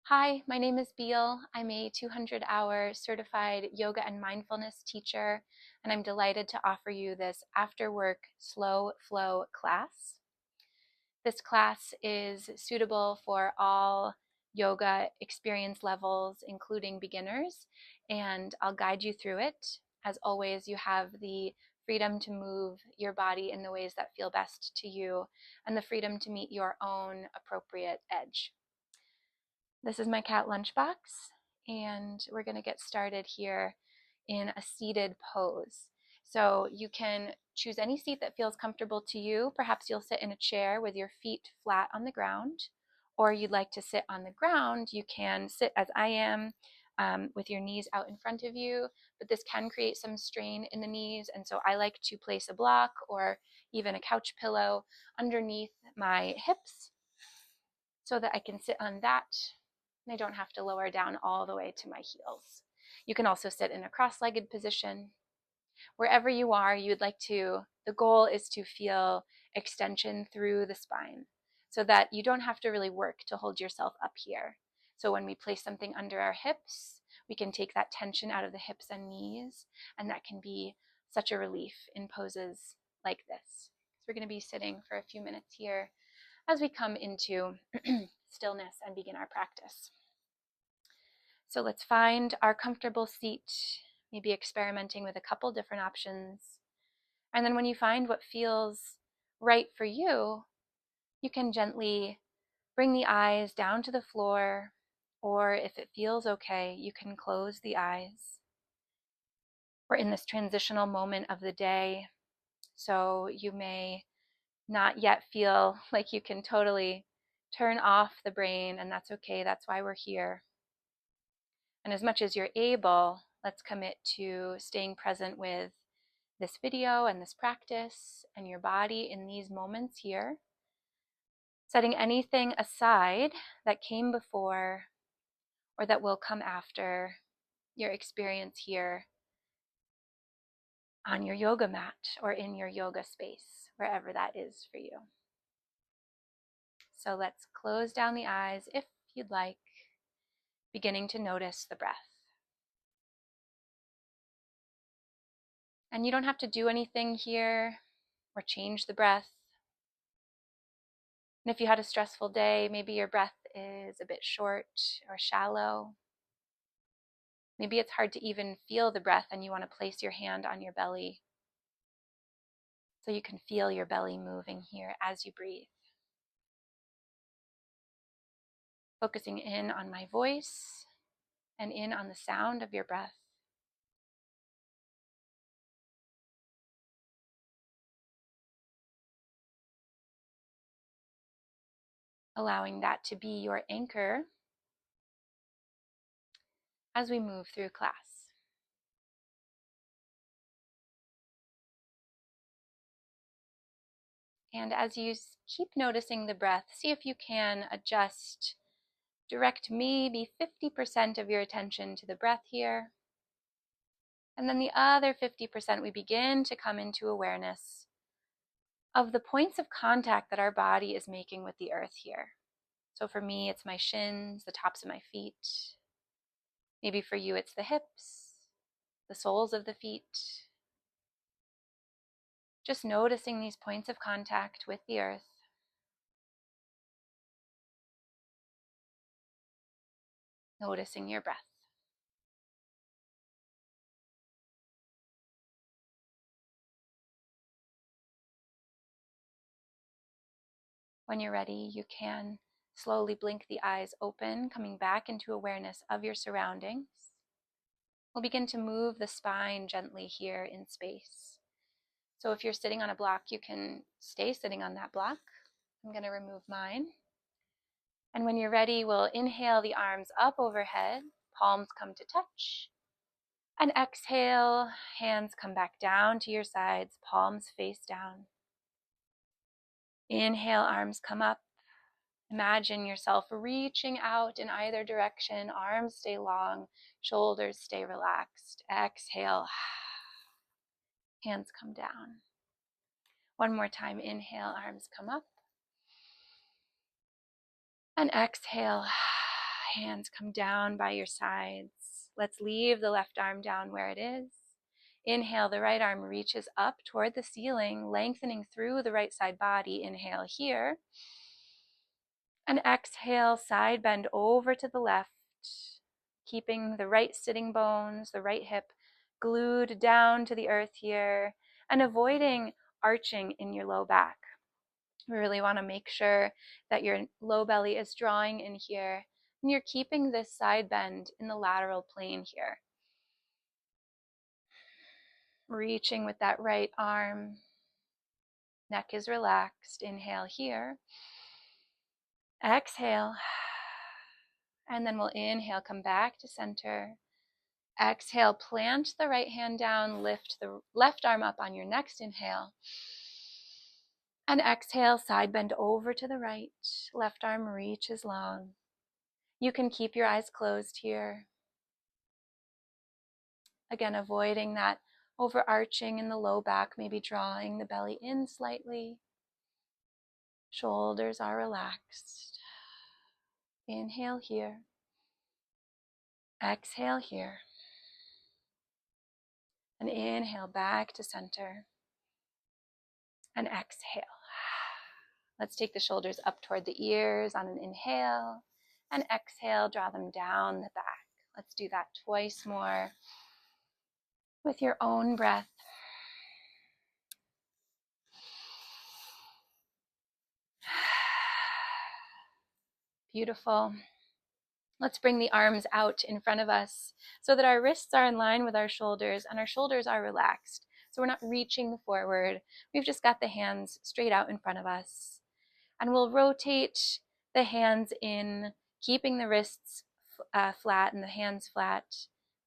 Hi, my name is Beal. I'm a 200-hour certified yoga and mindfulness teacher, and I'm delighted to offer you this after-work slow flow class. This class is suitable for all yoga experience levels, including beginners, and I'll guide you through it. As always, you have the freedom to move your body in the ways that feel best to you and the freedom to meet your own appropriate edge. This is my cat lunchbox, and we're going to get started here in a seated pose. So you can choose any seat that feels comfortable to you. Perhaps you'll sit in a chair with your feet flat on the ground, or you'd like to sit on the ground. You can sit as I am, with your knees out in front of you, but this can create some strain in the knees, and so I like to place a block or even a couch pillow underneath my hips so that I can sit on that and I don't have to lower down all the way to my heels. You can also sit in a cross-legged position. Wherever you are, the goal is to feel extension through the spine so that you don't have to really work to hold yourself up here. So when we place something under our hips, we can take that tension out of the hips and knees, and that can be such a relief in poses like this. So we're going to be sitting for a few minutes here as we come into stillness and begin our practice. So let's find our comfortable seat, maybe experimenting with a couple different options. And then when you find what feels right for you, you can gently bring the eyes down to the floor, or if it feels okay, you can close the eyes. We're in this transitional moment of the day, so you may not yet feel like you can totally turn off the brain, and that's okay. That's why we're here. And as much as you're able, let's commit to staying present with this video and this practice and your body in these moments here. Setting anything aside that came before or that will come after your experience here on your yoga mat or in your yoga space, wherever that is for you. So let's close down the eyes if you'd like, beginning to notice the breath. And you don't have to do anything here or change the breath. And if you had a stressful day, maybe your breath is a bit short or shallow. Maybe it's hard to even feel the breath and you want to place your hand on your belly so you can feel your belly moving here as you breathe. Focusing in on my voice and in on the sound of your breath. Allowing that to be your anchor as we move through class. And as you keep noticing the breath, see if you can direct maybe 50% of your attention to the breath here. And then the other 50%, we begin to come into awareness of the points of contact that our body is making with the earth here. So for me, it's my shins, the tops of my feet. Maybe for you, it's the hips, the soles of the feet. Just noticing these points of contact with the earth. Noticing your breath. When you're ready, you can slowly blink the eyes open, coming back into awareness of your surroundings. We'll begin to move the spine gently here in space. So if you're sitting on a block, you can stay sitting on that block. I'm going to remove mine. And when you're ready, we'll inhale the arms up overhead, palms come to touch. And exhale, hands come back down to your sides, palms face down. Inhale, arms come up. Imagine yourself reaching out in either direction. Arms stay long, shoulders stay relaxed. Exhale, hands come down. One more time, inhale, arms come up. And exhale, Hands come down by your sides. Let's leave the left arm down where it is. Inhale, the right arm reaches up toward the ceiling, lengthening through the right side body. Inhale here. And exhale, side bend over to the left, keeping the right sitting bones, the right hip glued down to the earth here, and avoiding arching in your low back. We really want to make sure that your low belly is drawing in here, and you're keeping this side bend in the lateral plane here. Reaching with that right arm. Neck is relaxed. Inhale here. Exhale. And then we'll inhale, come back to center. Exhale, plant the right hand down, lift the left arm up on your next inhale. And exhale, side bend over to the right. Left arm reaches long. You can keep your eyes closed here. Again, avoiding that overarching in the low back, maybe drawing the belly in slightly. Shoulders are relaxed. Inhale here. Exhale here. And inhale back to center. And exhale. Let's take the shoulders up toward the ears on an inhale. And exhale, draw them down the back. Let's do that twice more with your own breath. Beautiful. Let's bring the arms out in front of us so that our wrists are in line with our shoulders and our shoulders are relaxed. So we're not reaching forward. We've just got the hands straight out in front of us. And we'll rotate the hands in, keeping the wrists flat and the hands flat.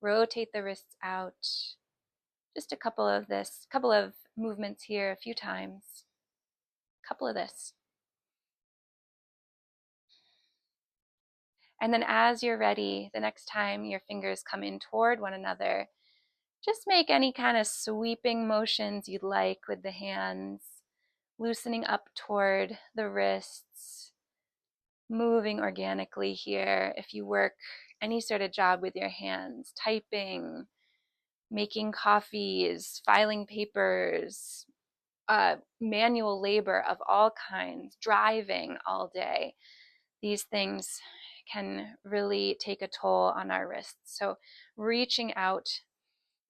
Rotate the wrists out. Just a couple of movements here, a few times. Couple of this. And then as you're ready, the next time your fingers come in toward one another, just make any kind of sweeping motions you'd like with the hands, loosening up toward the wrists, moving organically here. If you work any sort of job with your hands, typing, making coffees, filing papers, manual labor of all kinds, driving all day, these things can really take a toll on our wrists. So reaching out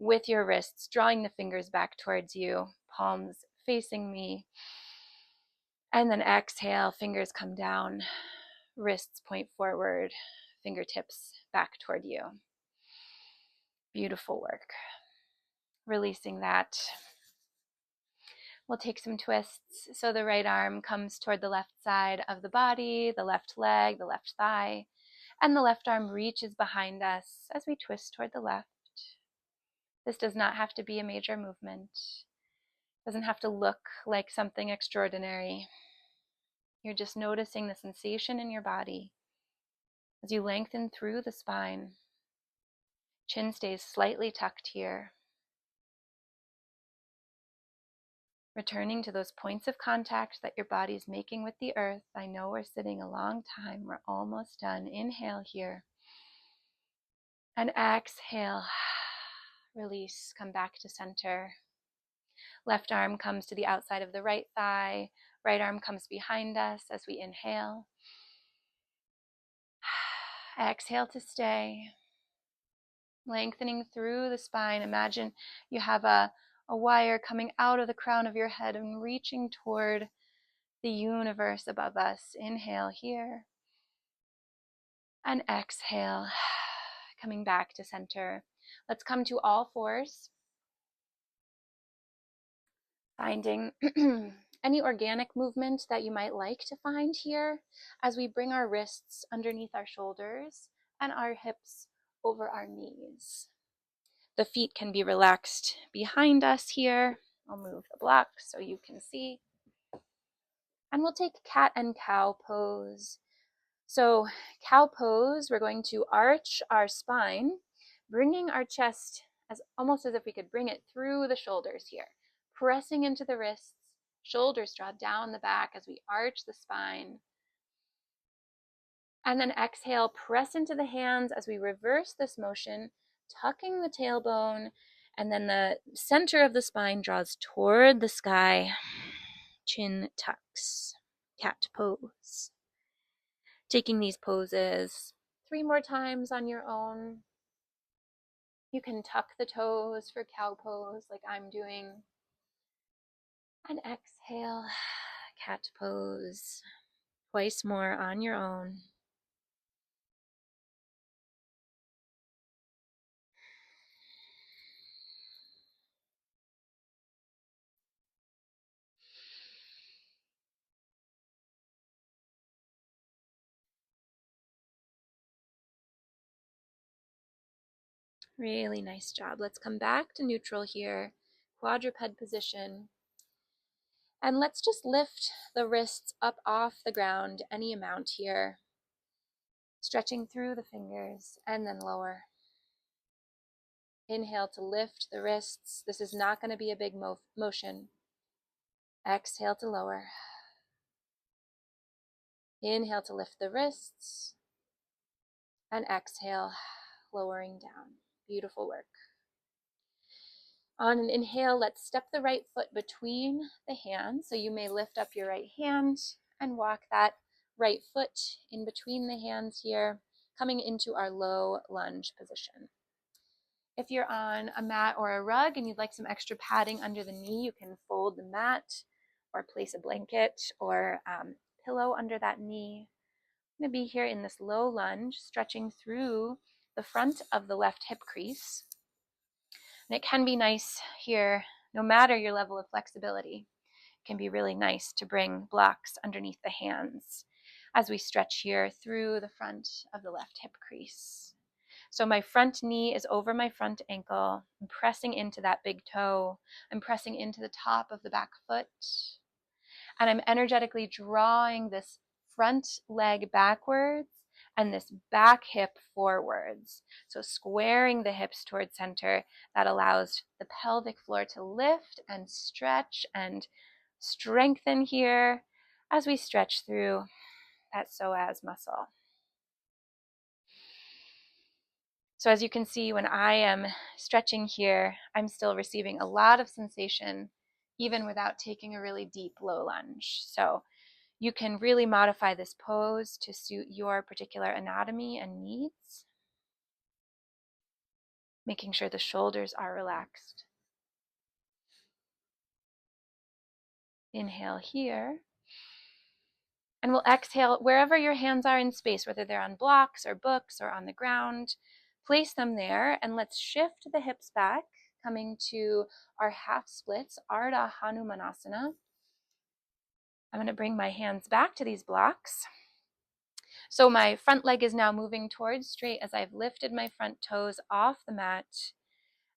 with your wrists, drawing the fingers back towards you, palms facing me, and then exhale, fingers come down, wrists point forward, fingertips back toward you. Beautiful work. Releasing that. We'll take some twists. So the right arm comes toward the left side of the body, the left leg, the left thigh, and the left arm reaches behind us as we twist toward the left. This does not have to be a major movement. It doesn't have to look like something extraordinary. You're just noticing the sensation in your body as you lengthen through the spine. Chin stays slightly tucked here. Returning to those points of contact that your body's making with the earth. I know we're sitting a long time. We're almost done. Inhale here. And exhale. Release. Come back to center. Left arm comes to the outside of the right thigh. Right arm comes behind us as we inhale. Exhale to stay. Lengthening through the spine. Imagine you have a wire coming out of the crown of your head and reaching toward the universe above us. Inhale here. And exhale. Coming back to center. Let's come to all fours. Finding any organic movement that you might like to find here as we bring our wrists underneath our shoulders and our hips over our knees. The feet can be relaxed behind us here. I'll move the block so you can see. And we'll take cat and cow pose. So cow pose, we're going to arch our spine, bringing our chest almost as if we could bring it through the shoulders here. Pressing into the wrists, shoulders draw down the back as we arch the spine. And then exhale, press into the hands as we reverse this motion, tucking the tailbone, and then the center of the spine draws toward the sky. Chin tucks, cat pose. Taking these poses 3 more times on your own. You can tuck the toes for cow pose like I'm doing. And exhale, cat pose. Twice more on your own. Really nice job. Let's come back to neutral here, quadruped position. And let's just lift the wrists up off the ground, any amount here. Stretching through the fingers and then lower. Inhale to lift the wrists. This is not going to be a big motion. Exhale to lower. Inhale to lift the wrists. And exhale, lowering down. Beautiful work. On an inhale, let's step the right foot between the hands. So you may lift up your right hand and walk that right foot in between the hands here, coming into our low lunge position. If you're on a mat or a rug and you'd like some extra padding under the knee, you can fold the mat or place a blanket or pillow under that knee. I'm going to be here in this low lunge, stretching through the front of the left hip crease. And it can be nice here, no matter your level of flexibility, it can be really nice to bring blocks underneath the hands as we stretch here through the front of the left hip crease. So my front knee is over my front ankle. I'm pressing into that big toe. I'm pressing into the top of the back foot. And I'm energetically drawing this front leg backwards and this back hip forwards. So squaring the hips towards center, that allows the pelvic floor to lift and stretch and strengthen here as we stretch through that psoas muscle. So as you can see, when I am stretching here, I'm still receiving a lot of sensation, even without taking a really deep low lunge. So you can really modify this pose to suit your particular anatomy and needs, making sure the shoulders are relaxed. Inhale here. And we'll exhale wherever your hands are in space, whether they're on blocks or books or on the ground. Place them there, and let's shift the hips back, coming to our half splits, Ardha Hanumanasana. I'm going to bring my hands back to these blocks. So my front leg is now moving towards straight as I've lifted my front toes off the mat,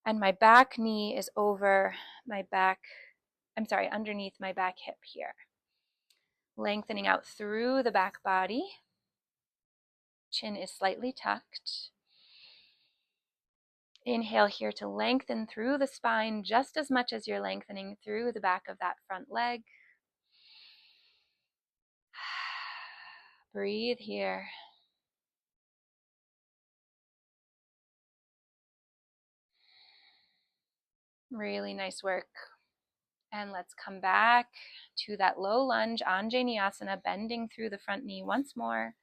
and my back knee is over my back, underneath my back hip here. Lengthening out through the back body. Chin is slightly tucked. Inhale here to lengthen through the spine just as much as you're lengthening through the back of that front leg. Breathe here. Really nice work. And let's come back to that low lunge, Anjaneyasana, bending through the front knee once more.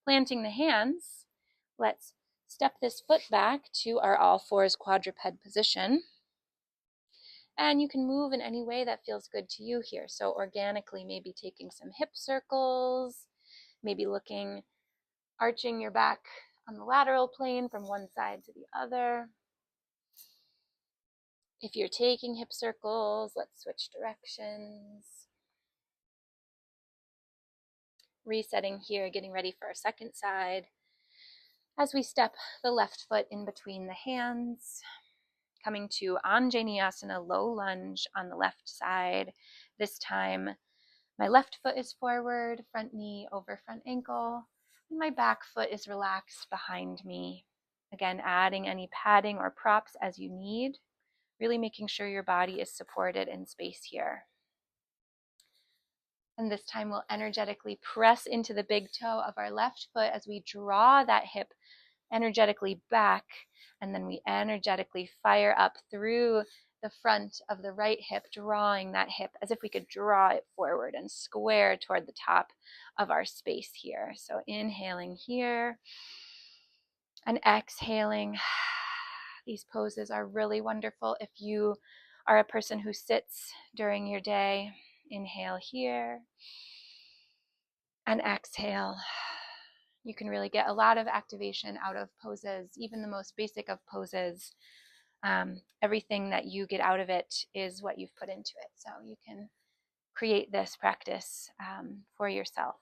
Planting the hands, let's step this foot back to our all fours quadruped position. And you can move in any way that feels good to you here. So organically, maybe taking some hip circles, maybe arching your back on the lateral plane from one side to the other. If you're taking hip circles, let's switch directions. Resetting here, getting ready for our second side. As we step the left foot in between the hands, coming to Anjaneyasana, low lunge on the left side. This time, my left foot is forward, front knee over front ankle, and my back foot is relaxed behind me. Again, adding any padding or props as you need, really making sure your body is supported in space here. And this time we'll energetically press into the big toe of our left foot as we draw that hip energetically back, and then we energetically fire up through the front of the right hip, drawing that hip as if we could draw it forward and square toward the top of our space here. So inhaling here and exhaling. These poses are really wonderful if you are a person who sits during your day. Inhale here and exhale. You can really get a lot of activation out of poses, even the most basic of poses. Everything that you get out of it is what you've put into it. So you can create this practice for yourself.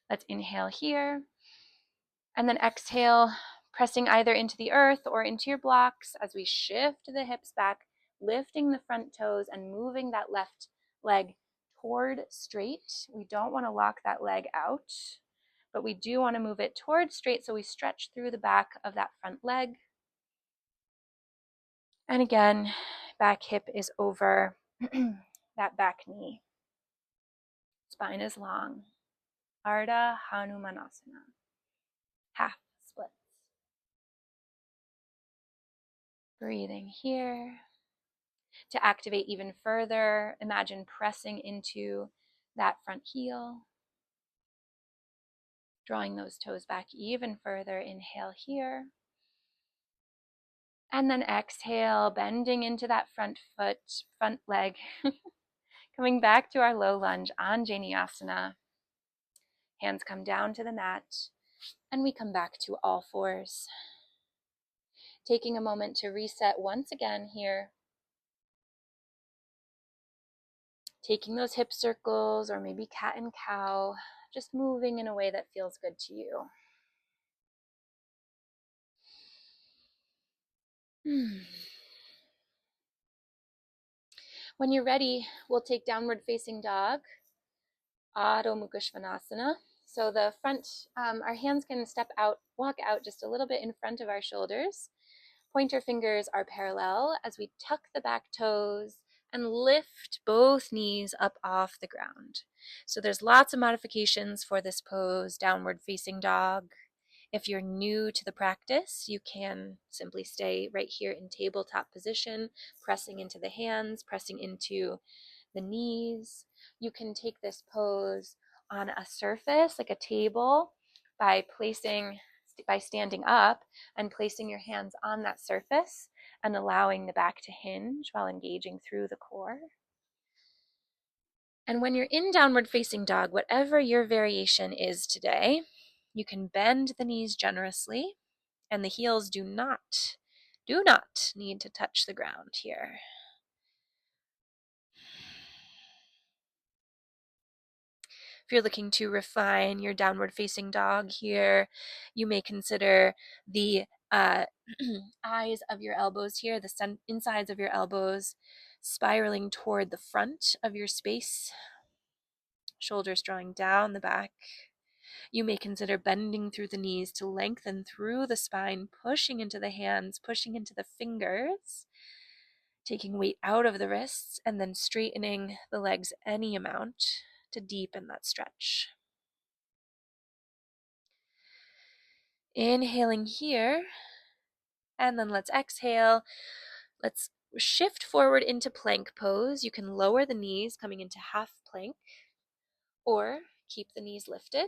Let's inhale here and then exhale, pressing either into the earth or into your blocks as we shift the hips back, lifting the front toes and moving that left leg toward straight. We don't want to lock that leg out, but we do want to move it toward straight so we stretch through the back of that front leg. And again, back hip is over that back knee. Spine is long. Ardha Hanumanasana. Half splits. Breathing here. To activate even further, imagine pressing into that front heel. Drawing those toes back even further. Inhale here. And then exhale, bending into that front foot, front leg. Coming back to our low lunge, Anjaneyasana. Hands come down to the mat, and we come back to all fours. Taking a moment to reset once again here. Taking those hip circles or maybe cat and cow, just moving in a way that feels good to you. When you're ready, we'll take downward facing dog, Adho Mukha Svanasana. So the front, our hands can walk out just a little bit in front of our shoulders. Pointer fingers are parallel as we tuck the back toes and lift both knees up off the ground. So there's lots of modifications for this pose, downward facing dog. If you're new to the practice, you can simply stay right here in tabletop position, pressing into the hands, pressing into the knees. You can take this pose on a surface like a table by standing up and placing your hands on that surface and allowing the back to hinge while engaging through the core. And when you're in downward facing dog, whatever your variation is today, you can bend the knees generously, and the heels do not need to touch the ground here. If you're looking to refine your downward facing dog here, you may consider the eyes of your elbows here, the insides of your elbows spiraling toward the front of your space, shoulders drawing down the back. You may consider bending through the knees to lengthen through the spine, pushing into the hands, pushing into the fingers, taking weight out of the wrists, and then straightening the legs any amount to deepen that stretch. Inhaling here, and then let's exhale. Let's shift forward into plank pose. You can lower the knees coming into half plank, or keep the knees lifted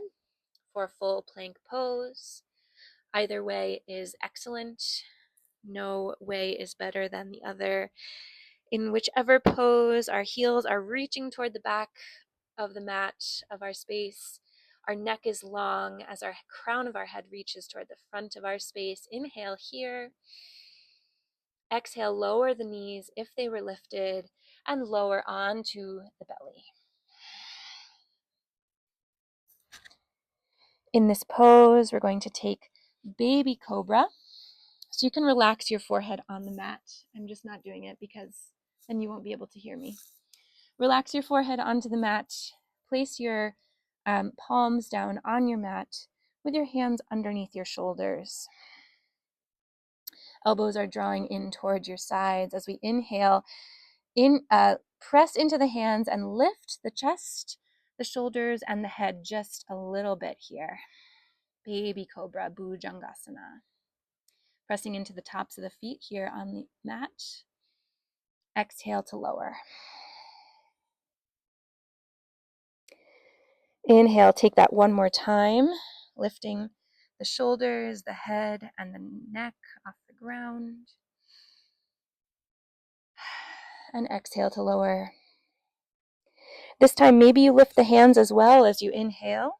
for full plank pose. Either way is excellent. No way is better than the other. In whichever pose, our heels are reaching toward the back of the mat of our space. Our neck is long as our crown of our head reaches toward the front of our space. Inhale here. Exhale, lower the knees if they were lifted and lower onto the belly. In this pose, we're going to take baby cobra. So you can relax your forehead on the mat. I'm just not doing it because then you won't be able to hear me. Relax your forehead onto the mat. Place your palms down on your mat with your hands underneath your shoulders. Elbows are drawing in towards your sides as we inhale. press into the hands and lift the chest, the shoulders, and the head just a little bit here. Baby Cobra, Bhujangasana. Pressing into the tops of the feet here on the mat. Exhale to lower. Inhale, take that one more time, lifting the shoulders, the head, and the neck off the ground. And exhale to lower. This time, maybe you lift the hands as well as you inhale.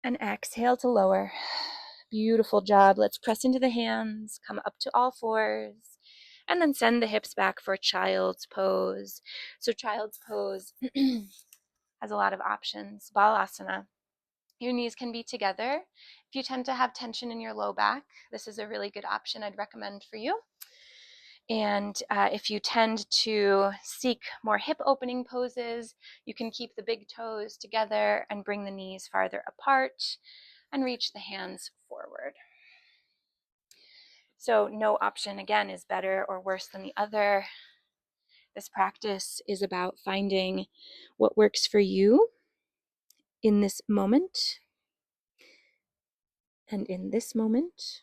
And exhale to lower. Beautiful job. Let's press into the hands, come up to all fours, and then send the hips back for child's pose. So child's pose has a lot of options. Balasana. Your knees can be together. If you tend to have tension in your low back, this is a really good option I'd recommend for you. And if you tend to seek more hip opening poses, you can keep the big toes together and bring the knees farther apart and reach the hands forward. So no option, again, is better or worse than the other. This practice is about finding what works for you in this moment and in this moment.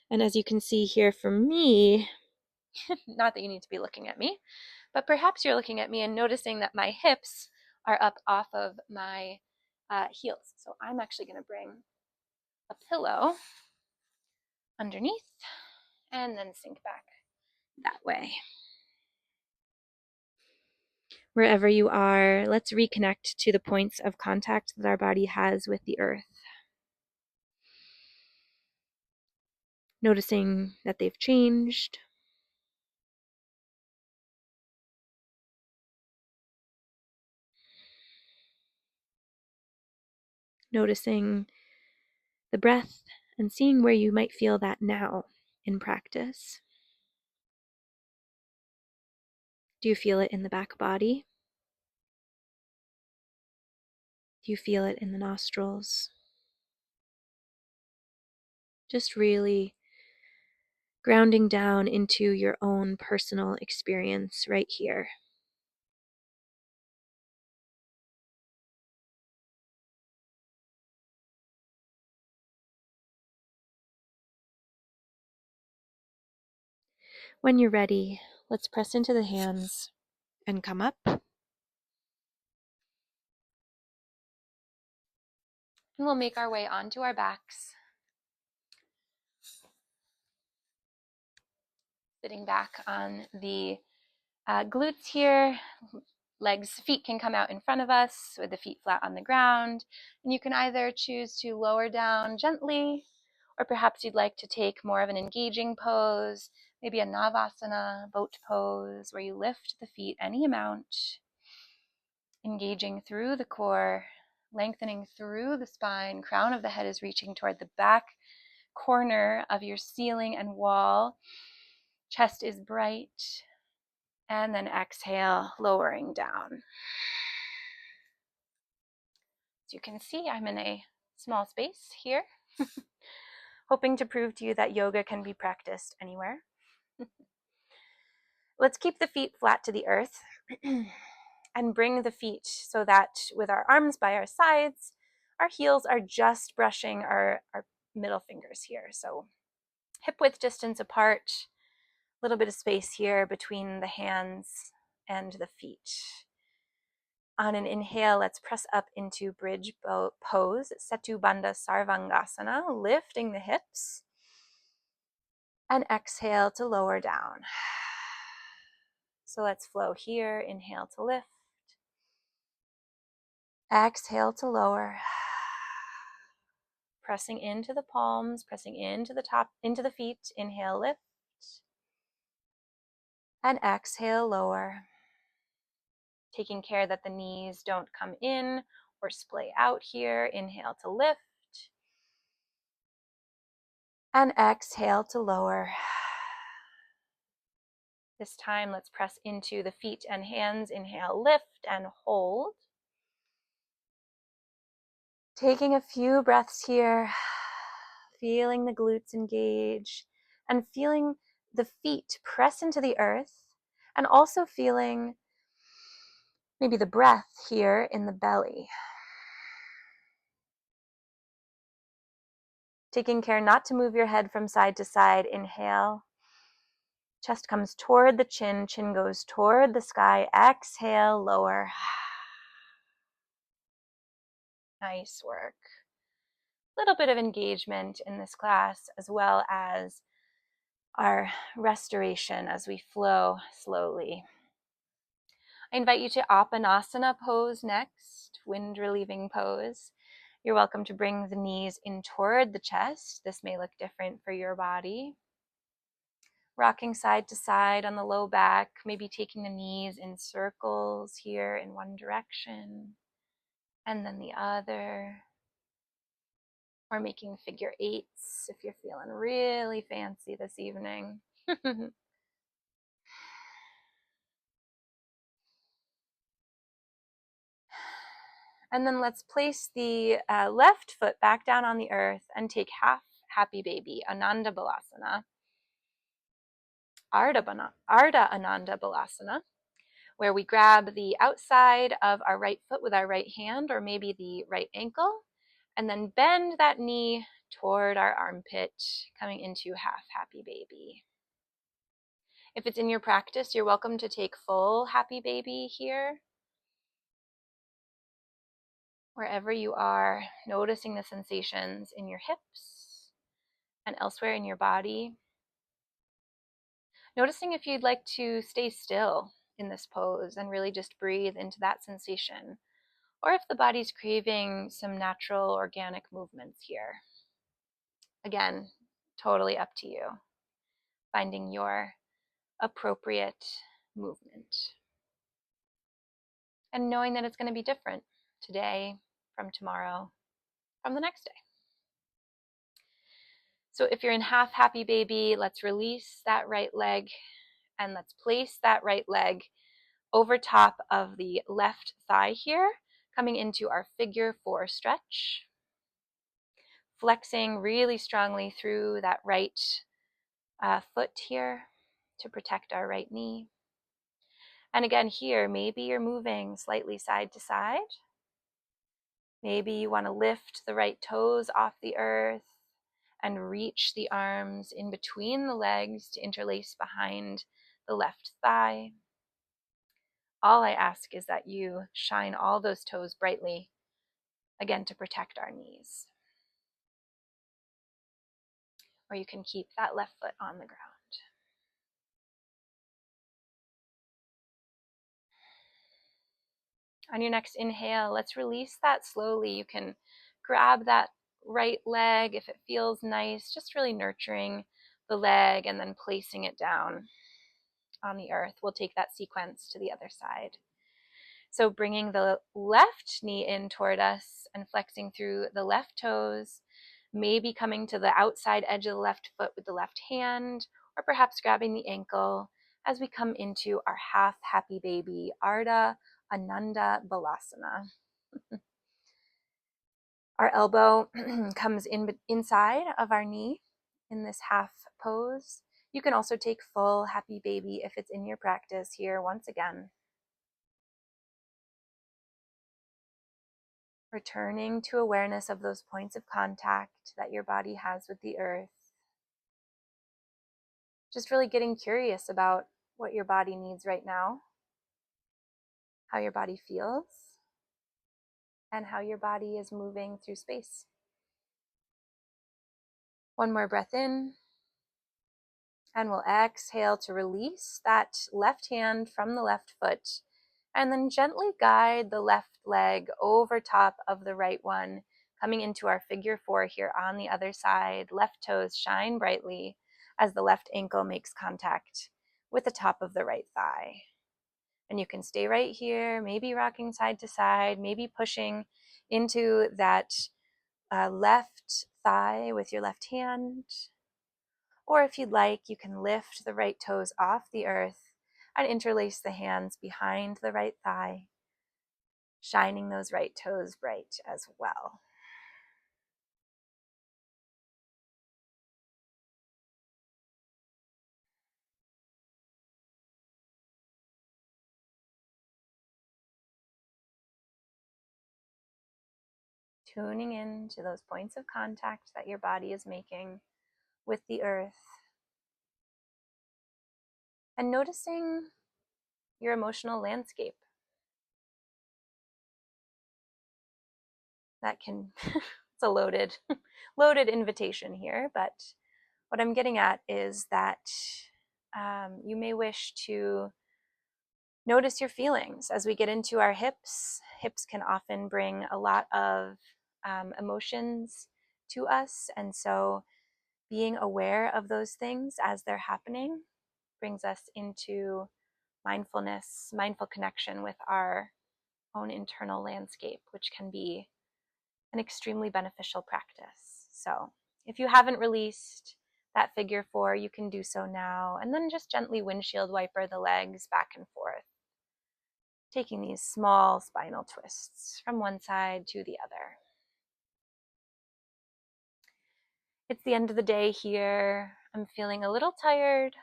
And as you can see here for me, not that you need to be looking at me, but perhaps you're looking at me and noticing that my hips are up off of my heels. So I'm actually going to bring a pillow underneath and then sink back that way. Wherever you are, let's reconnect to the points of contact that our body has with the earth. Noticing that they've changed. Noticing the breath and seeing where you might feel that now in practice. Do you feel it in the back body? Do you feel it in the nostrils? Just really grounding down into your own personal experience right here. When you're ready, let's press into the hands and come up. And we'll make our way onto our backs. Sitting back on the glutes here. Feet can come out in front of us with the feet flat on the ground. And you can either choose to lower down gently, or perhaps you'd like to take more of an engaging pose, maybe a Navasana, boat pose, where you lift the feet any amount, engaging through the core, lengthening through the spine. Crown of the head is reaching toward the back corner of your ceiling and wall. Chest is bright. And then exhale, lowering down. As you can see, I'm in a small space here, hoping to prove to you that yoga can be practiced anywhere. Let's keep the feet flat to the earth and bring the feet so that with our arms by our sides, our heels are just brushing our middle fingers here. So hip width distance apart, a little bit of space here between the hands and the feet. On an inhale, let's press up into bridge pose, Setu Bandha Sarvangasana, lifting the hips. And exhale to lower down. So let's flow here. Inhale to lift. Exhale to lower. Pressing into the palms, pressing into the top, into the feet. Inhale, lift. And exhale, lower. Taking care that the knees don't come in or splay out here. Inhale to lift. And exhale to lower. This time, let's press into the feet and hands. Inhale, lift and hold. Taking a few breaths here, feeling the glutes engage and feeling the feet press into the earth, and also feeling maybe the breath here in the belly. Taking care not to move your head from side to side. Inhale. Chest comes toward the chin, chin goes toward the sky. Exhale, lower. Nice work. Little bit of engagement in this class, as well as our restoration as we flow slowly. I invite you to Apanasana pose next, wind relieving pose. You're welcome to bring the knees in toward the chest. This may look different for your body. Rocking side to side on the low back, maybe taking the knees in circles here in one direction and then the other. Or making figure eights if you're feeling really fancy this evening. And then let's place the left foot back down on the earth and take half happy baby, Ananda Balasana. Ardha Ananda Balasana, where we grab the outside of our right foot with our right hand, or maybe the right ankle, and then bend that knee toward our armpit, coming into half happy baby. If it's in your practice, you're welcome to take full happy baby here. Wherever you are, noticing the sensations in your hips and elsewhere in your body. Noticing if you'd like to stay still in this pose and really just breathe into that sensation, or if the body's craving some natural organic movements here. Again, totally up to you, finding your appropriate movement. And knowing that it's going to be different today, from tomorrow, from the next day. So if you're in half happy baby, let's release that right leg and let's place that right leg over top of the left thigh here, coming into our figure 4 stretch. Flexing really strongly through that right foot here to protect our right knee. And again here, maybe you're moving slightly side to side. Maybe you want to lift the right toes off the earth and reach the arms in between the legs to interlace behind the left thigh. All I ask is that you shine all those toes brightly, again, to protect our knees. Or you can keep that left foot on the ground. On your next inhale, let's release that slowly. You can grab that right leg if it feels nice, just really nurturing the leg and then placing it down on the earth. We'll take that sequence to the other side. So bringing the left knee in toward us and flexing through the left toes, maybe coming to the outside edge of the left foot with the left hand, or perhaps grabbing the ankle as we come into our half happy baby, Ardha Ananda Balasana. Our elbow comes inside of our knee in this half pose. You can also take full happy baby if it's in your practice here once again. Returning to awareness of those points of contact that your body has with the earth. Just really getting curious about what your body needs right now, how your body feels, and how your body is moving through space. One more breath in, and we'll exhale to release that left hand from the left foot, and then gently guide the left leg over top of the right one, coming into our figure 4 here on the other side. Left toes shine brightly as the left ankle makes contact with the top of the right thigh. And you can stay right here, maybe rocking side to side, maybe pushing into that left thigh with your left hand. Or if you'd like, you can lift the right toes off the earth and interlace the hands behind the right thigh, shining those right toes bright as well. tuning in to those points of contact that your body is making with the earth, and noticing your emotional landscape. That can, it's a loaded invitation here, but what I'm getting at is that you may wish to notice your feelings as we get into our hips. Hips can often bring a lot of emotions to us, and so being aware of those things as they're happening brings us into mindfulness, mindful connection with our own internal landscape, which can be an extremely beneficial practice. So if you haven't released that figure 4, you can do so now, and then just gently windshield wiper the legs back and forth, taking these small spinal twists from one side to the other. It's the end of the day here. I'm feeling a little tired.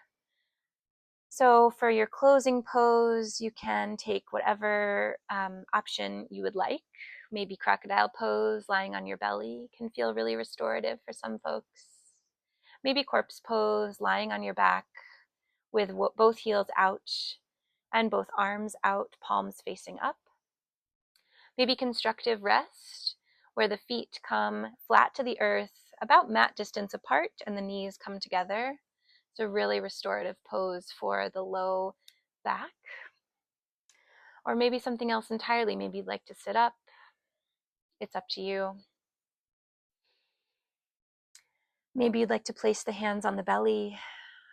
So for your closing pose, you can take whatever option you would like. Maybe crocodile pose, lying on your belly, can feel really restorative for some folks. Maybe corpse pose, lying on your back with both heels out and both arms out, palms facing up. Maybe constructive rest, where the feet come flat to the earth, about mat distance apart, and the knees come together. It's a really restorative pose for the low back. Or maybe something else entirely. Maybe you'd like to sit up. It's up to you. Maybe you'd like to place the hands on the belly,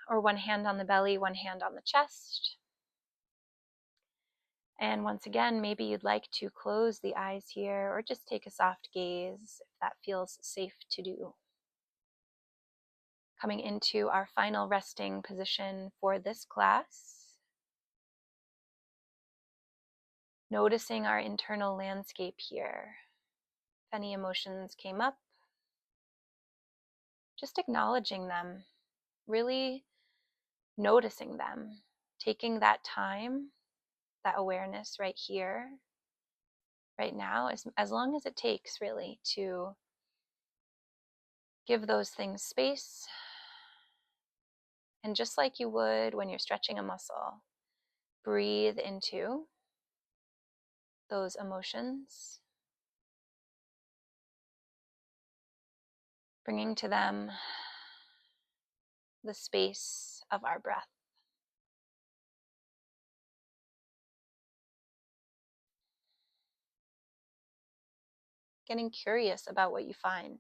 or one hand on the belly, one hand on the chest. And once again, maybe you'd like to close the eyes here, or just take a soft gaze if that feels safe to do. Coming into our final resting position for this class. Noticing our internal landscape here. If any emotions came up, just acknowledging them, really noticing them, taking that time, that awareness right here, right now, as long as it takes really to give those things space. And just like you would when you're stretching a muscle, breathe into those emotions, bringing to them the space of our breath. Getting curious about what you find.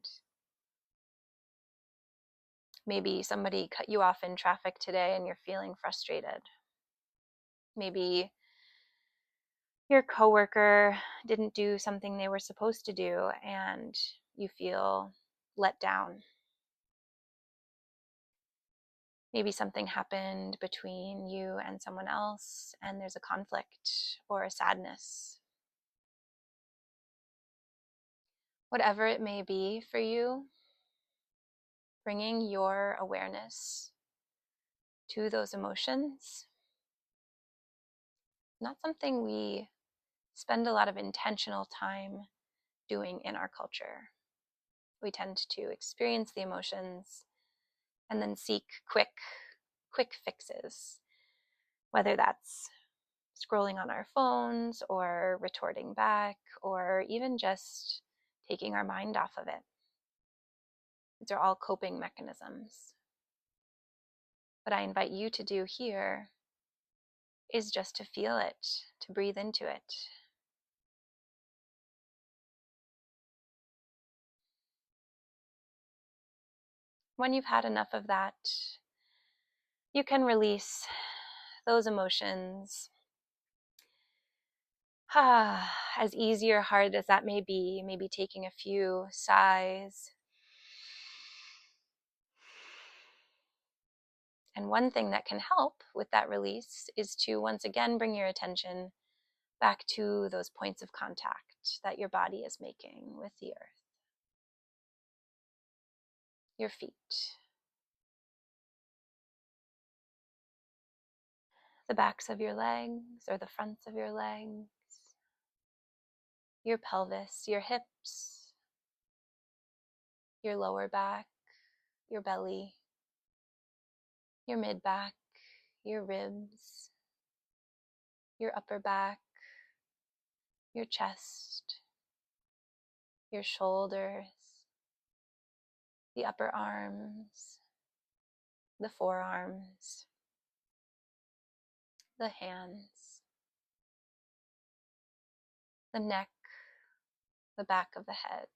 Maybe somebody cut you off in traffic today and you're feeling frustrated. Maybe your coworker didn't do something they were supposed to do and you feel let down. Maybe something happened between you and someone else and there's a conflict or a sadness. Whatever it may be for you, bringing your awareness to those emotions, not something we spend a lot of intentional time doing in our culture. We tend to experience the emotions and then seek quick fixes, whether that's scrolling on our phones or retorting back or even just taking our mind off of it. These are all coping mechanisms. What I invite you to do here is just to feel it, to breathe into it. When you've had enough of that, you can release those emotions. As easy or hard as that may be, maybe taking a few sighs. And one thing that can help with that release is to once again bring your attention back to those points of contact that your body is making with the earth. Your feet, the backs of your legs or the fronts of your legs, your pelvis, your hips, your lower back, your belly, your mid back, your ribs, your upper back, your chest, your shoulders, the upper arms, the forearms, the hands, the neck, the back of the head.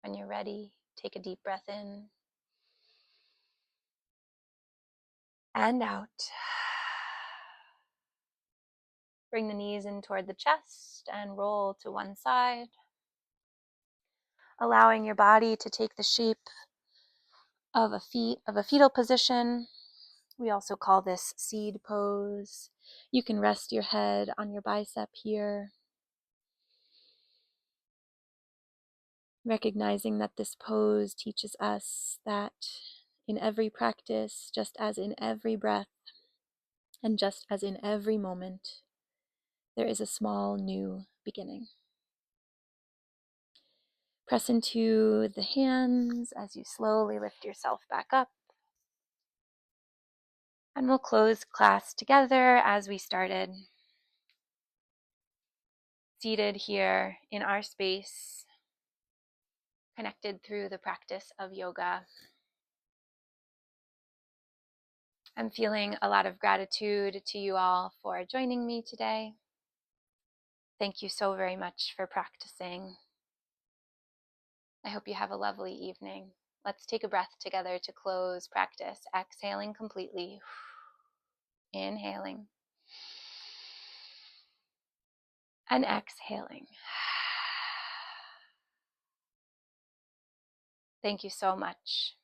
When you're ready, take a deep breath in and out. Bring the knees in toward the chest and roll to one side, allowing your body to take the shape of a fetal position. We also call this seed pose. You can rest your head on your bicep here, recognizing that this pose teaches us that in every practice, just as in every breath, and just as in every moment, there is a small new beginning. Press into the hands as you slowly lift yourself back up. And we'll close class together as we started. Seated here in our space, connected through the practice of yoga. I'm feeling a lot of gratitude to you all for joining me today. Thank you so very much for practicing. I hope you have a lovely evening. Let's take a breath together to close practice. Exhaling completely. Inhaling. And exhaling. Thank you so much.